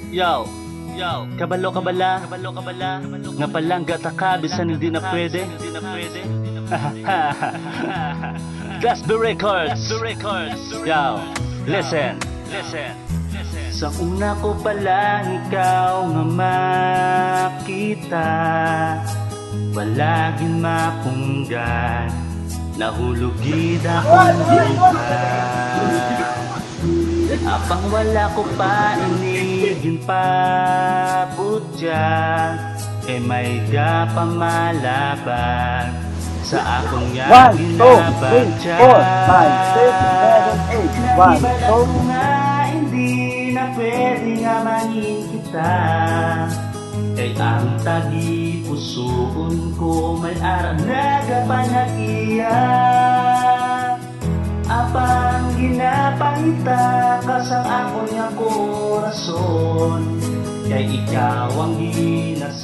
Yo, kabalo kabala, nga palang gataka bisan hindi na pwede. That's the records. Yo, listen. Sa una ko palang ikaw nga makita, palaging mapunggan, nahulugid akong buhay. Apang wala ko pa inigin pa putya, may gapamalaban sa akong nga 1, 2, 3, 4, 5, 6, 7, 8. 1, 2, nga hindi na pwede nga makikita, kay ang tagi pusoon ko may araw nagapanagiya. Apang ginapangita kasang ako niya korason, kay ikaw ang ginasal